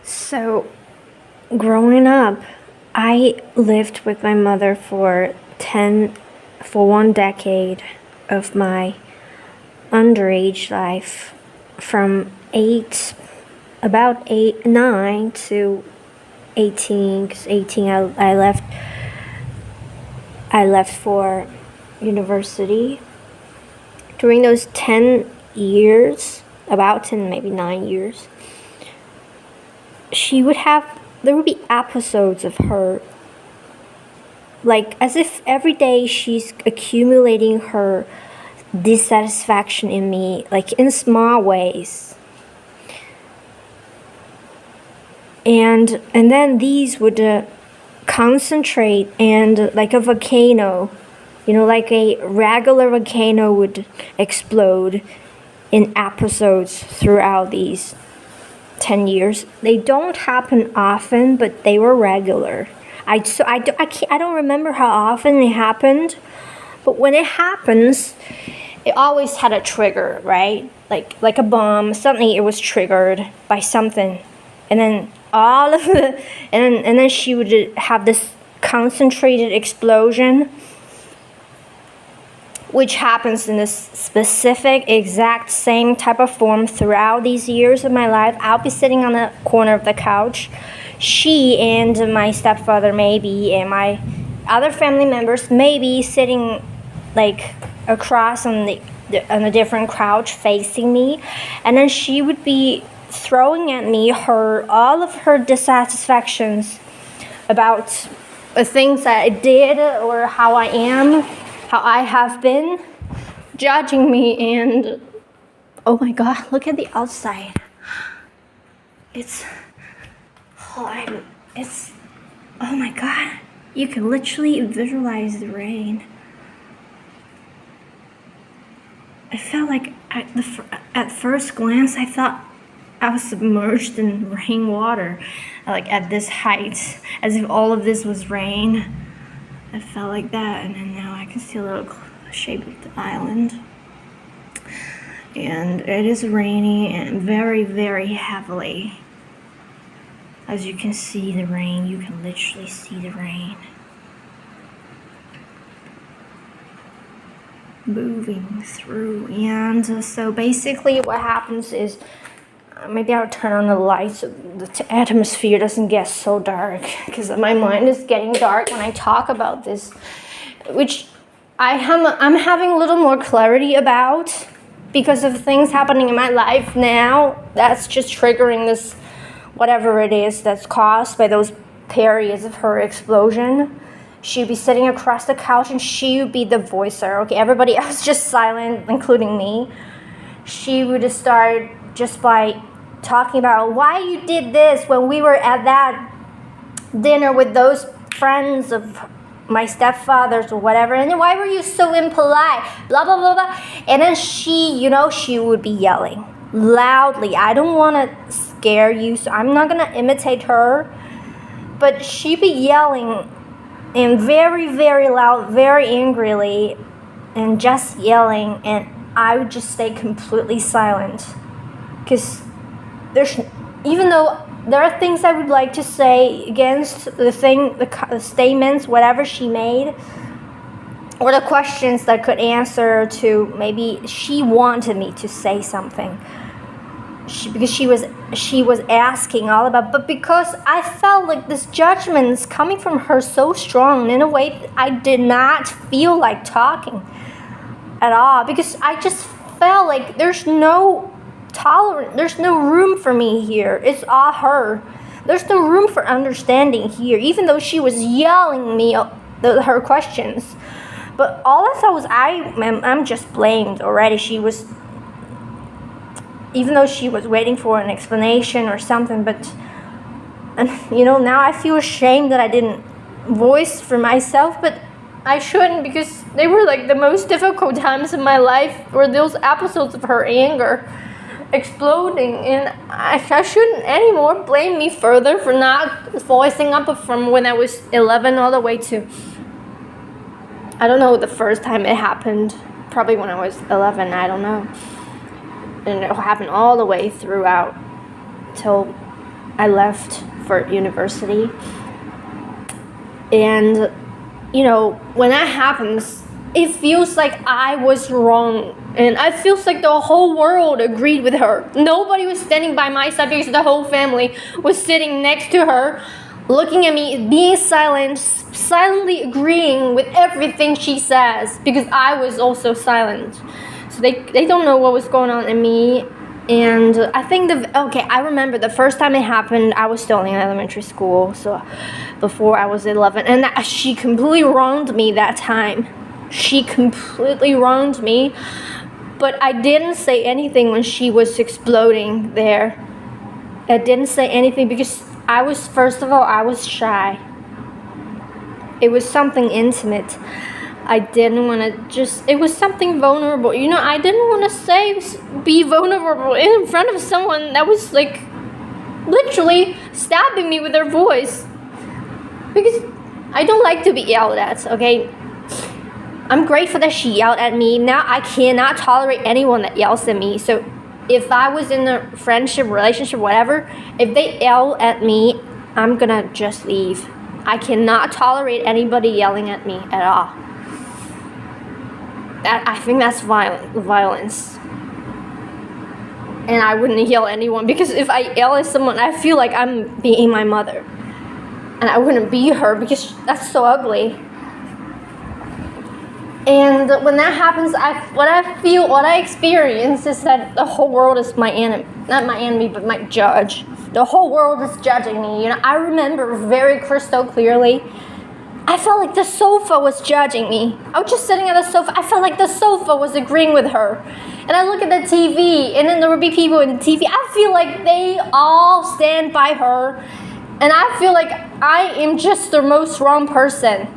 So, growing up, I lived with my mother for 1 decade of my underage life, from about 9 to 18. Because 18, I left for university. During those 10 years, about 10, maybe 9 years, there would be episodes of her, like as if every day she's accumulating her dissatisfaction in me, like in small ways. And then these would concentrate, and like a volcano, like a regular volcano would explode in episodes throughout these 10 years. They don't happen often, but they were regular. I don't remember how often it happened, but when it happens, it always had a trigger, right? Like a bomb. Suddenly it was triggered by something, and then all of the and then she would have this concentrated explosion, which happens in this specific, exact same type of form throughout these years of my life. I'll be sitting on the corner of the couch. She and my stepfather maybe, and my other family members maybe sitting like across on a different couch facing me. And then she would be throwing at me all of her dissatisfactions about the things that I did or how I am, how I have been, judging me. And oh my god, look at the outside. Oh my god, you can literally visualize the rain. I felt like at first glance I thought I was submerged in rainwater, like at this height, as if all of this was rain. I felt like that, and then now I can see a little shape of the island. And it is raining, and very, very heavily. As you can see the rain, you can literally see the rain moving through. And so basically what happens is, maybe I'll turn on the lights so the atmosphere doesn't get so dark, because my mind is getting dark when I talk about this, which I'm having a little more clarity about because of things happening in my life now that's just triggering this, whatever it is that's caused by those periods of her explosion. She'd be sitting across the couch and she would be the voicer. Okay, everybody else just silent, including me. She would start just by talking about why you did this when we were at that dinner with those friends of my stepfathers or whatever, and then why were you so impolite, blah blah blah blah. And then she would be yelling loudly. I don't want to scare you, so I'm not gonna imitate her, but she'd be yelling and very, very loud, very angrily, and just yelling, and I would just stay completely silent, because even though there are things I would like to say against the statements, whatever she made, or the questions that could answer to, maybe she wanted me to say something, because she was asking all about, but because I felt like this judgment is coming from her so strong, in a way I did not feel like talking at all, because I just felt like there's no room for me here. It's all her. There's no room for understanding here, even though she was yelling me her questions. But all I thought was, I'm just blamed already. Even though she was waiting for an explanation or something, and now I feel ashamed that I didn't voice for myself, but I shouldn't, because they were like the most difficult times in my life, were those episodes of her anger exploding, and I shouldn't anymore blame me further for not voicing up from when I was 11 all the way to, I don't know, the first time it happened, probably when I was 11, I don't know. And it happened all the way throughout till I left for university. And, when that happens, it feels like I was wrong. And it feels like the whole world agreed with her. Nobody was standing by my side because the whole family was sitting next to her, looking at me, being silent, silently agreeing with everything she says, because I was also silent. So they don't know what was going on in me. And I think I remember the first time it happened, I was still in elementary school, so before I was 11, and she completely wronged me that time. She completely wronged me, but I didn't say anything when she was exploding there. I didn't say anything because first of all, I was shy. It was something intimate. I didn't want to it was something vulnerable. I didn't want to be vulnerable in front of someone that was like literally stabbing me with their voice. Because I don't like to be yelled at, okay? I'm grateful that she yelled at me. Now I cannot tolerate anyone that yells at me. So if I was in a friendship, relationship, whatever, if they yell at me, I'm gonna just leave. I cannot tolerate anybody yelling at me at all. I think that's violence. And I wouldn't yell at anyone, because if I yell at someone, I feel like I'm being my mother. And I wouldn't be her, because that's so ugly. And when that happens, what I experience is that the whole world is my enemy. Not my enemy, but my judge. The whole world is judging me. I remember very crystal clearly, I felt like the sofa was judging me. I was just sitting at the sofa. I felt like the sofa was agreeing with her. And I look at the TV, and then there would be people in the TV. I feel like they all stand by her. And I feel like I am just the most wrong person.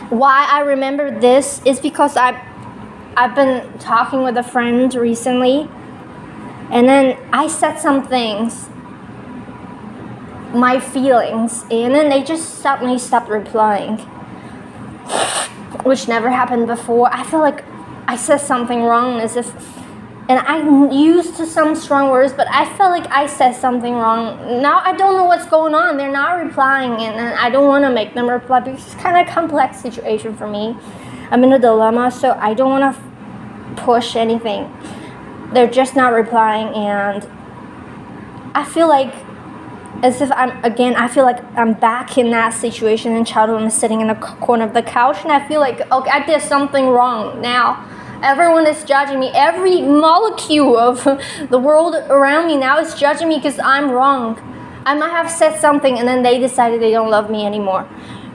Why I remember this is because I've been talking with a friend recently. And then I said some things, my feelings, and then they just suddenly stopped replying, which never happened before. I feel like I said something wrong, and I used some strong words, but I felt like I said something wrong. Now I don't know what's going on. They're not replying, and I don't want to make them reply because it's kind of a complex situation for me. I'm in a dilemma, so I don't want to push anything. They're just not replying, and I feel like I feel like I'm back in that situation in childhood. I'm sitting in the corner of the couch, and I feel like, okay, I did something wrong. Now everyone is judging me. Every molecule of the world around me now is judging me because I'm wrong. I might have said something, and then they decided they don't love me anymore.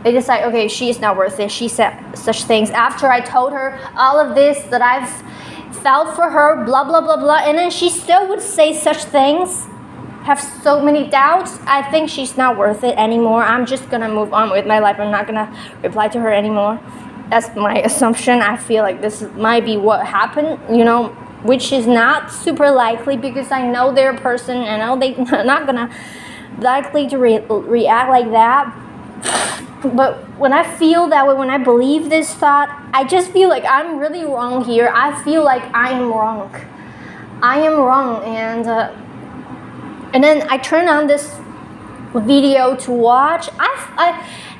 They decide, okay, she is not worth it. She said such things after I told her all of this, that I've felt for her, blah, blah, blah, blah, and then she still would say such things. Have so many doubts. I think she's not worth it anymore. I'm just gonna move on with my life. I'm not gonna reply to her anymore. That's my assumption. I feel like this might be what happened, which is not super likely, because I know they're a person, and I know they're not gonna likely to react like that. But when I feel that way, when I believe this thought, I just feel like I'm really wrong here. I feel like I am wrong. I am wrong, and then I turn on this video to watch.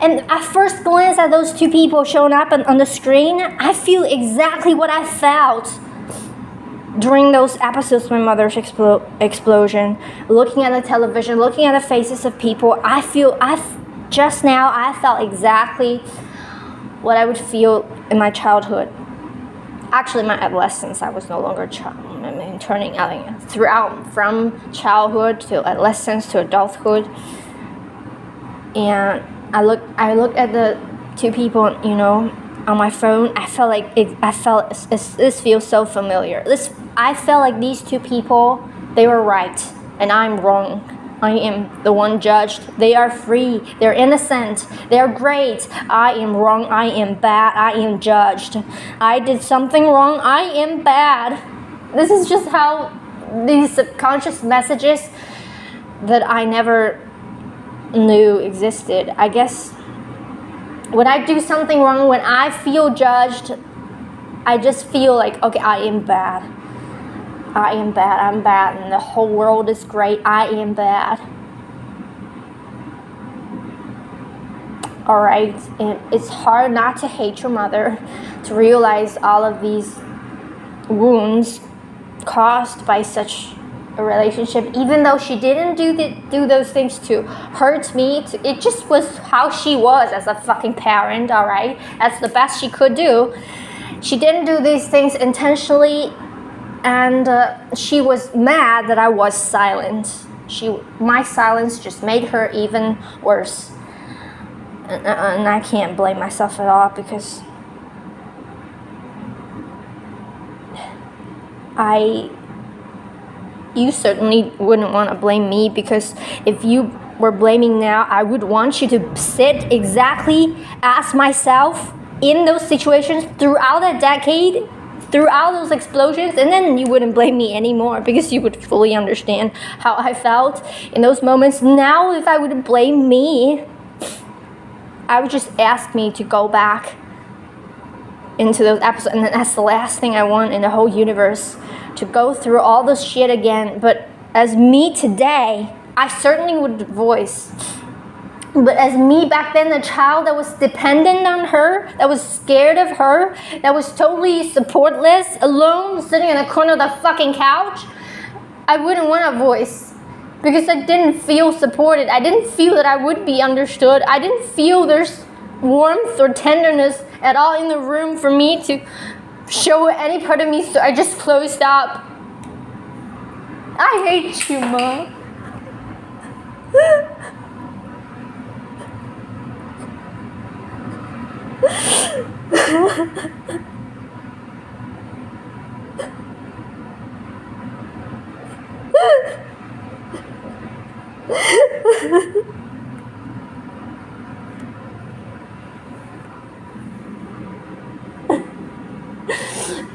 And at first glance at those two people showing up on the screen, I feel exactly what I felt during those episodes of my mother's explosion. Looking at the television, looking at the faces of people, just now I felt exactly what I would feel in my childhood. Actually, my adolescence, I was no longer a child. Turning throughout from childhood to adolescence to adulthood, and I look at the two people, on my phone. I felt like this feels so familiar. I felt like these two people, they were right and I'm wrong. I am the one judged. They are free. They're innocent. They're great. I am wrong. I am bad. I am judged. I did something wrong. I am bad. This is just how these subconscious messages that I never knew existed. I guess when I do something wrong, when I feel judged, I just feel like, okay, I am bad. I am bad, I'm bad, and the whole world is great, I am bad. Alright, and it's hard not to hate your mother, to realize all of these wounds caused by such a relationship, even though she didn't do those things to hurt me. It just was how she was as a fucking parent, alright? That's the best she could do. She didn't do these things intentionally, and she was mad that I was silent. My silence just made her even worse. And I can't blame myself at all, because you certainly wouldn't want to blame me, because if you were blaming now, I would want you to sit exactly as myself in those situations throughout that decade, throughout those explosions, and then you wouldn't blame me anymore, because you would fully understand how I felt in those moments. Now, if I would blame me, I would just ask me to go back into those episodes, and that's the last thing I want in the whole universe, to go through all this shit again. But as me today, I certainly would voice. But as me back then, the child that was dependent on her, that was scared of her, that was totally supportless, alone, sitting in the corner of the fucking couch, I wouldn't want a voice, because I didn't feel supported. I didn't feel that I would be understood. I didn't feel there's warmth or tenderness at all in the room for me to show any part of me, so I just closed up. I hate you, Mom.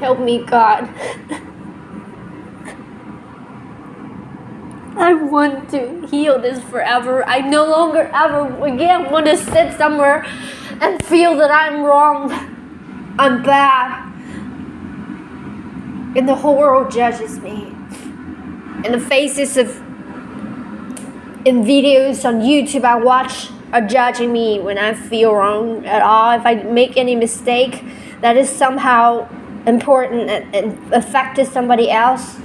Help me, God. I want to heal this forever. I no longer ever again want to sit somewhere and feel that I'm wrong, I'm bad, and the whole world judges me. And the faces in videos on YouTube I watch are judging me when I feel wrong at all. If I make any mistake that is somehow important and affected somebody else.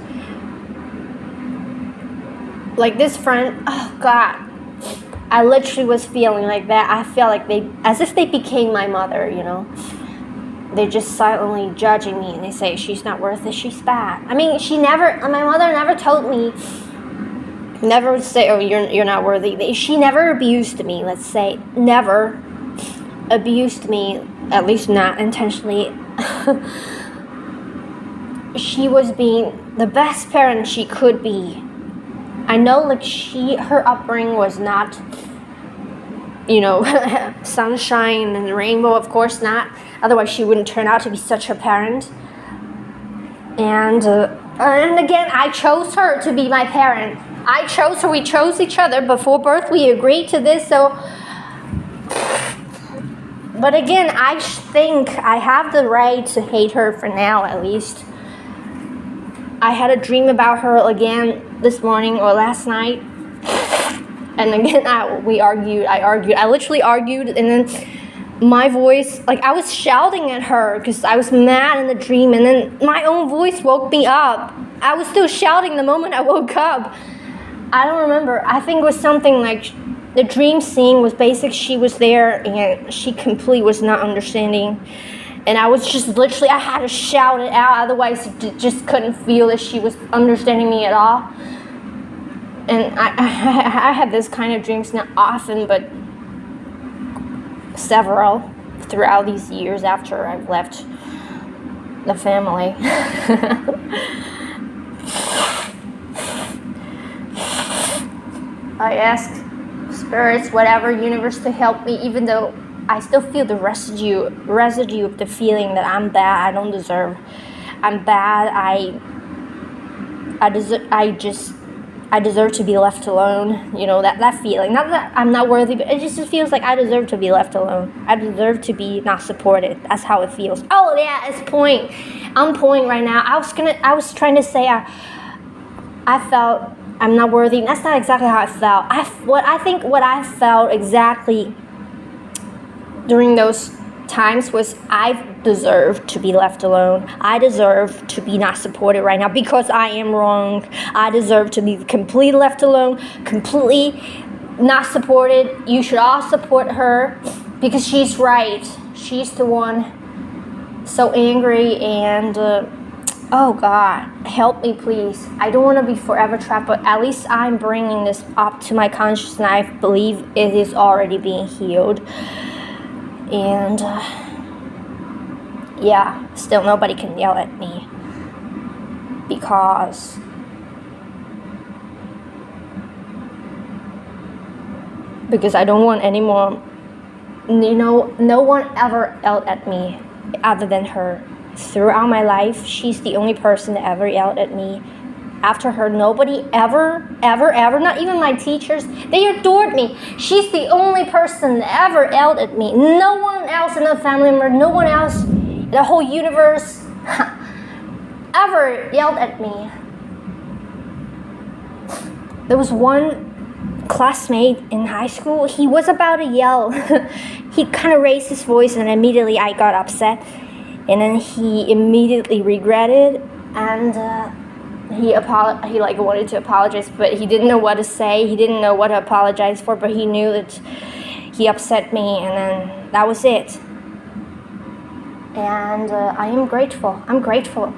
Like this friend, oh God, I literally was feeling like that. I felt like as if they became my mother, you know. They're just silently judging me, and they say, she's not worth it, she's bad. I mean, my mother never told me, never would say, oh, you're not worthy. She never abused me, let's say. Never abused me, at least not intentionally. She was being the best parent she could be. I know, like, her upbringing was not, you know, sunshine and rainbow, of course not. Otherwise, she wouldn't turn out to be such a parent. And again, I chose her to be my parent. I chose her. We chose each other before birth. We agreed to this. So, but again, I think I have the right to hate her for now, at least. I had a dream about her again this morning or last night. And again, I literally argued, and then my voice, like, I was shouting at her because I was mad in the dream, and then my own voice woke me up. I was still shouting the moment I woke up. I don't remember. I think it was something like the dream scene was basic. She was there, and she completely was not understanding. And I was just literally, I had to shout it out, otherwise I just couldn't feel that she was understanding me at all. And I had this kind of dreams, not often, but several throughout these years after I've left the family. I ask spirits, whatever, universe, to help me, even though I still feel the residue of the feeling that I'm bad, I don't deserve. I'm bad, I deserve to be left alone. You know, that feeling. Not that I'm not worthy, but it just feels like I deserve to be left alone. I deserve to be not supported. That's how it feels. Oh yeah, it's point. I'm point right now. I was trying to say I felt I'm not worthy. That's not exactly how I felt. What I felt exactly during those times was I deserve to be left alone. I deserve to be not supported right now because I am wrong. I deserve to be completely left alone, completely not supported. You should all support her because she's right. She's the one so angry and oh God, help me please. I don't want to be forever trapped, but at least I'm bringing this up to my consciousness and I believe it is already being healed. And yeah, still nobody can yell at me because I don't want any more, you know, no one ever yelled at me other than her. Throughout my life, she's the only person that ever yelled at me. After her, nobody ever, not even my teachers, they adored me. She's the only person that ever yelled at me. No one else in the family member, no one else in the whole universe ever yelled at me. There was one classmate in high school, he was about to yell. He kind of raised his voice and immediately I got upset. And then he immediately regretted and he like wanted to apologize, but he didn't know what to say. He didn't know what to apologize for, but he knew that he upset me, and then that was it. And I am grateful. I'm grateful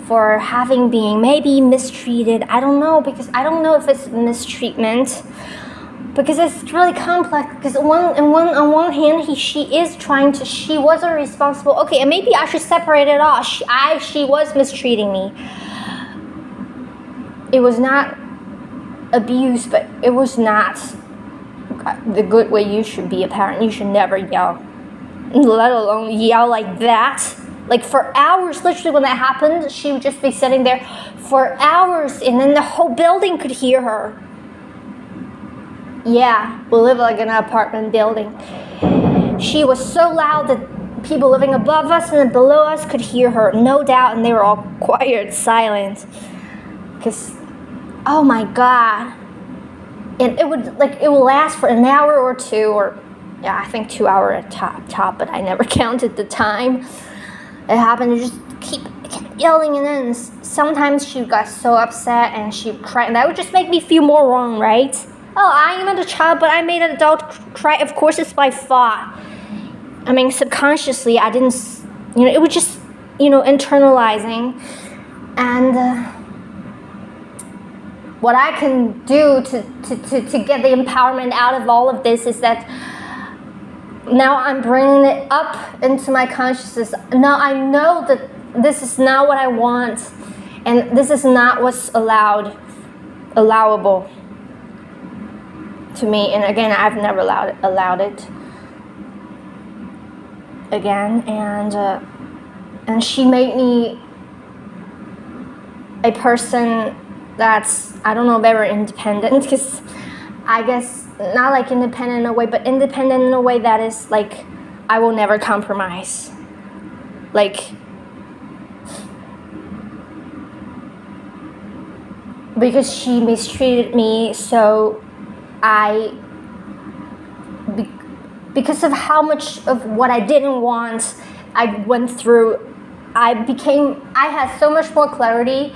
for having been maybe mistreated. I don't know, because I don't know if it's mistreatment, because it's really complex. Because on one hand, she wasn't responsible. Okay, and maybe I should separate it off. She was mistreating me. It was not abuse, but it was not the good way you should be a parent. You should never yell, let alone yell like that. Like for hours, literally when that happened, she would just be sitting there for hours and then the whole building could hear her. Yeah, we live like in an apartment building. She was so loud that people living above us and below us could hear her, no doubt, and they were all quiet, silent. Because, oh my God, and it would last for an hour or two, or yeah, I think 2 hours at top, but I never counted the time. It happened to just keep yelling, and then sometimes she got so upset and she cried, and that would just make me feel more wrong, right? Oh, I am a child, but I made an adult cry. Of course, it's my fault. I mean, subconsciously, I didn't, it was just, internalizing, and. What I can do to get the empowerment out of all of this is that now I'm bringing it up into my consciousness. Now I know that this is not what I want, and this is not what's allowable to me. And again, I've never allowed it again. And she made me a person that's, I don't know, very independent, because I guess not like independent in a way, but independent in a way that is like, I will never compromise. Like, because she mistreated me, so because of how much of what I didn't want I went through, I had so much more clarity.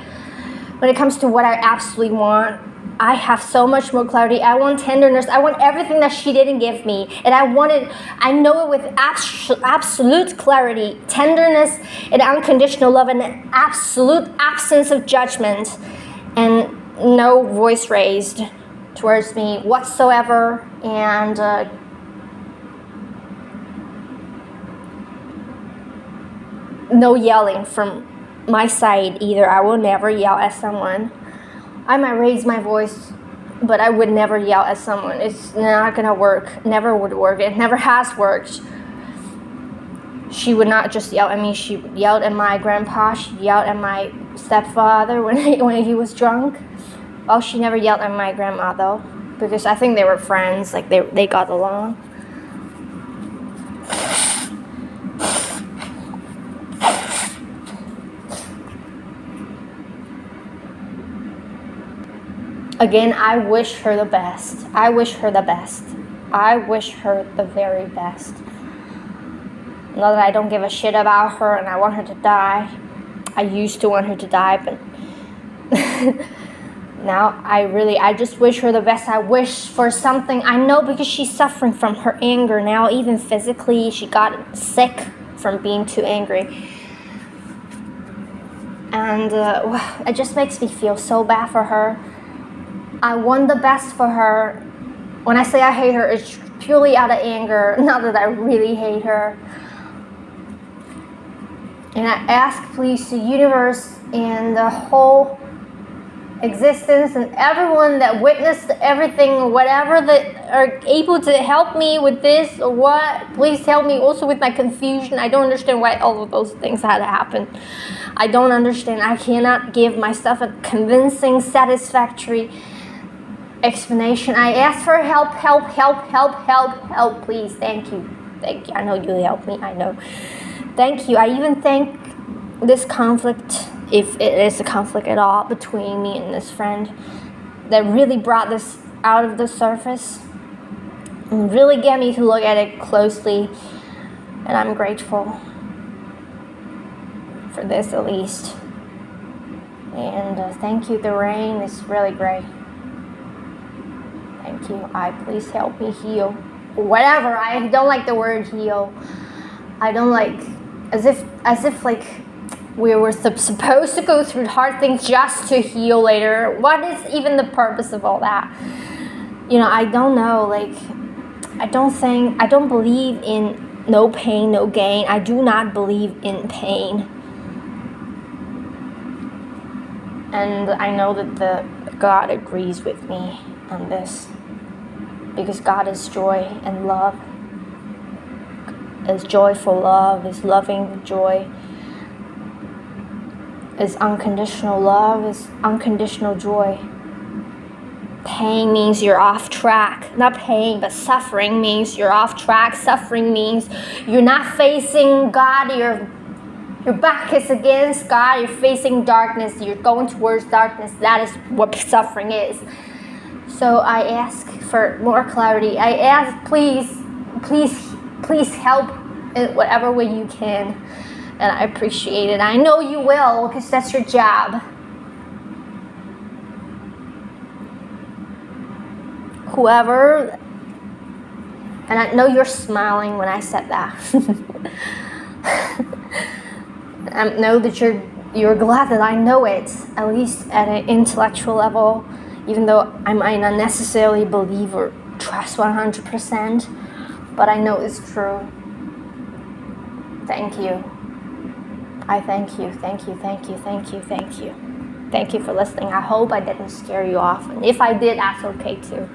When it comes to what I absolutely want, I have so much more clarity. I want tenderness. I want everything that she didn't give me. And I know it with absolute clarity, tenderness and unconditional love, and an absolute absence of judgment, and no voice raised towards me whatsoever. And no yelling from my side either. I will never yell at someone. I might raise my voice, but I would never yell at someone. It's not gonna work. Never would work. It never has worked. She would not just yell at me. She yelled at my grandpa. She yelled at my stepfather when he was drunk. Well, she never yelled at my grandma though, because I think they were friends, like they got along. Again, I wish her the best. I wish her the best. I wish her the very best. Not that I don't give a shit about her and I want her to die. I used to want her to die, but now I just wish her the best. I wish for something. I know because she's suffering from her anger now, even physically. She got sick from being too angry. And it just makes me feel so bad for her. I want the best for her. When I say I hate her, it's purely out of anger, not that I really hate her. And I ask, please, the universe and the whole existence and everyone that witnessed everything, whatever that are able to help me with this or what, please help me also with my confusion. I don't understand why all of those things had to happen. I don't understand. I cannot give myself a convincing, satisfactory explanation. I ask for help, please. Thank you. I know you'll help me. I know. Thank you. I even thank this conflict, if it is a conflict at all, between me and this friend that really brought this out of the surface and really get me to look at it closely. And I'm grateful for this, at least. And thank you. The rain is really great. Thank you. Please help me heal. Whatever. I don't like the word heal. I don't like, as if like we were supposed to go through hard things just to heal later. What is even the purpose of all that? I don't know. Like, I don't believe in no pain, no gain. I do not believe in pain. And I know that God agrees with me on this, because God is joy and love, is joyful love, is loving joy, is unconditional love, is unconditional joy. Pain means you're off track. Not pain, but suffering means you're off track. Suffering means you're not facing God, your back is against God, you're facing darkness, you're going towards darkness. That is what suffering is. So I ask for more clarity. I ask, please help in whatever way you can. And I appreciate it. I know you will, because that's your job. Whoever, and I know you're smiling when I said that. I know that you're glad that I know it, at least at an intellectual level, even though I might not necessarily believe or trust 100%, but I know it's true. Thank you. I thank you. Thank you for listening. I hope I didn't scare you off, and if I did, that's okay too.